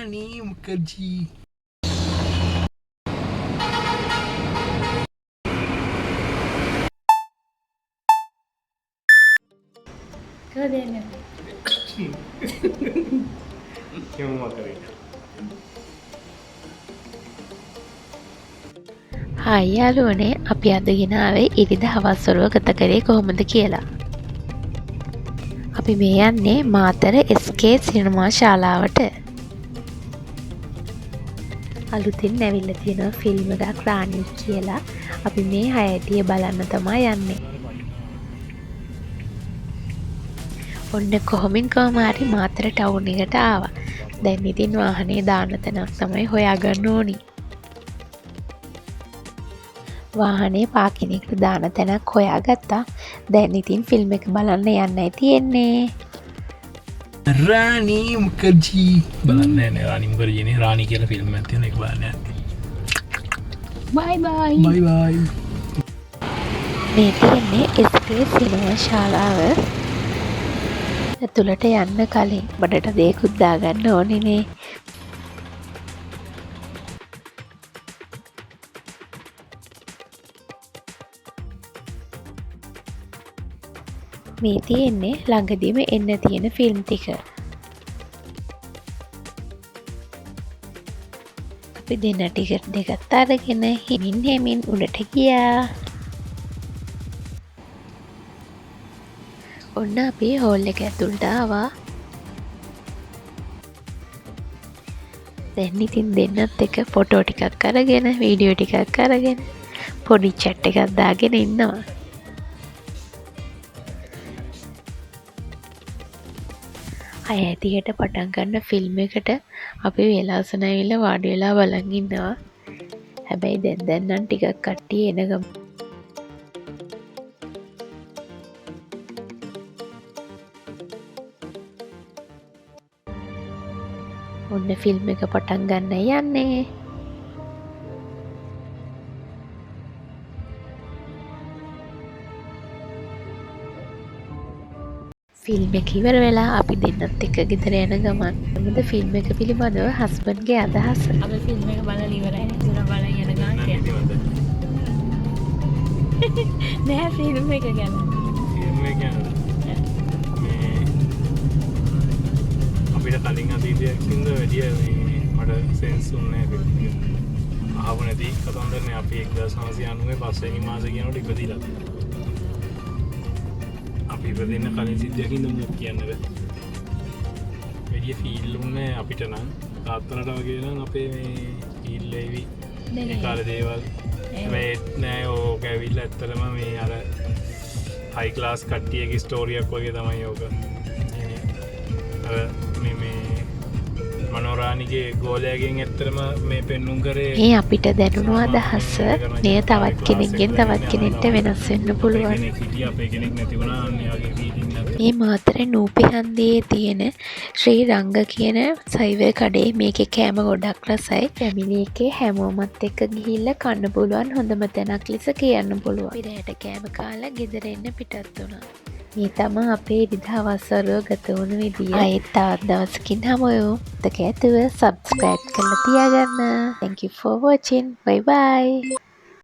रानी मुखर्जी क्यों करे හායි යාළුවනේ අපි අද ගෙන ආවේ ඉරිදා හවස්වරුව ගත කරේ කොහොමද කියලා. අපි මේ යන්නේ මාතර SK සිනමා ශාලාවට. අලුතින් ඇවිල්ලා තියෙන ෆිල්ම් එකක් රාණි කියලා. අපි මේ හයටිය බලන්න තමයි යන්නේ. ඔන්න කොහොමින් කොහම හරි මාතර ටවුන් එකට ආවා. දැන් ඉතින් වාහනේ දාන්න තැනක් තමයි හොයාගන්න ඕනි. වාහනේ පාකින් එකට දාන තැනක් හොයාගත්තා. දැන් ඉතින් ෆිල්ම් එක බලන්න යන්නයි තියෙන්නේ. रानी मुखर्जी බලන්න යන්නේ රානි මුඛර්ජීනේ රානි කියලා ෆිල්ම් එකක් තියෙන එක බලන්න යන්නේ. බයි බයි. බයි බයි. මේ තියෙන්නේ SK සිනමා ශාලාව. ඇතුළට යන්න කලින් බඩට දෙයක්ත් දාගන්න ඕනිනේ. මේ තියෙන්නේ ළඟදිම එන්න තියෙන ෆිල්ම් ටික. අපි දෙන්න ටිකට් දෙකත් අරගෙන හිමින් උඩට ගියා. ඔන්න අපි හෝල් එක ඇතුළට ආවා. දැන් ඉතින් දෙන්නත් එක ෆොටෝ ටිකක් අරගෙන වීඩියෝ ටිකක් අරගෙන පොඩි චැට් එකක් දාගෙන ඉන්නවා. අය ඇතියට පටන් ගන්න ෆිල්ම් එකට අපි වෙලාසන ඇවිල්ලා වාඩි වෙලා බලන් ඉන්නවා. හැබැයි දැන් නම් ටිකක් කට්ටිය එන ගම. ඔන්න ෆිල්ම් එක පටන් ගන්න යන්නේ. ෆිල්ම් එක ඉවර වෙලා අපි දෙන්නත් එක්ක ගෙදර යන ගමන් මොකද ෆිල්ම් එක පිළිබඳව හස්බන්ඩ්ගේ අදහස. අපි ෆිල්ම් එක බලලා ඉවරයි. ඉතින් බලන් යන ගමන් නෑ ෆිල්ම් එක ගැන. ෆිල්ම් එක ගැන මේ අපිට කලින් අතීතයක් ඉඳලා වැඩි මේ මට සෙන්ස් උන්නේ ෆිල්ම් එක. අහව නැති කතන්දරනේ අපි 1990 පස්වෙනි මාසේ කියනකොට ඉපදිලා. අපි ඉපදෙන්න කලින් සිද්ධියකින් දුන්නොත් කියන්න බෑ. වැඩි ෆීල් උන්නේ අපිට නම් තාත්තලට වගේ නම් අපේ මේ ෆීල් ඒවි ඒ කාලේ දේවල් මේ නෑ ඕක ඇවිල්ලා ඇත්තටම මේ අර හයි ක්ලාස් කට්ටියගේ ස්ටෝරියක් වගේ තමයි ඕක. අර මේ මනෝරාණිගේ ගෝලයාගෙන් ඇත්තටම මේ පෙන්නුම් කරේ මේ අපිට දැනුණු අදහස මෙය තවත් කෙනෙක්ගෙන් තවත් කෙනෙක්ට වෙනස් වෙන්න පුළුවන්. අපේ කෙනෙක් නැති වුණා අන්නේ වගේ ෆීලිං එකක්. මේ මාතර නූපිහන්දියේ තියෙන ශ්‍රී රංග කියන සයිවර් කඩේ මේකේ කෑම ගොඩක් රසයි. ෆැමිලි එකේ හැමෝමත් එක්ක ගිහිල්ලා කන්න පුළුවන් හොඳම තැනක් ලෙස කියන්න පුළුවන්. අපි රැට කෑම කාලා ගෙදර එන්න පිටත් වුණා. මේ තමයි අපේ ඉරිදා හවස්වරුව ගත වුණු විදිය. ආයෙත් තවත් දවසකින් හමුවෙමු. තක ඇතුව subscribe කරලා තියාගන්න. Thank you for watching. Bye bye.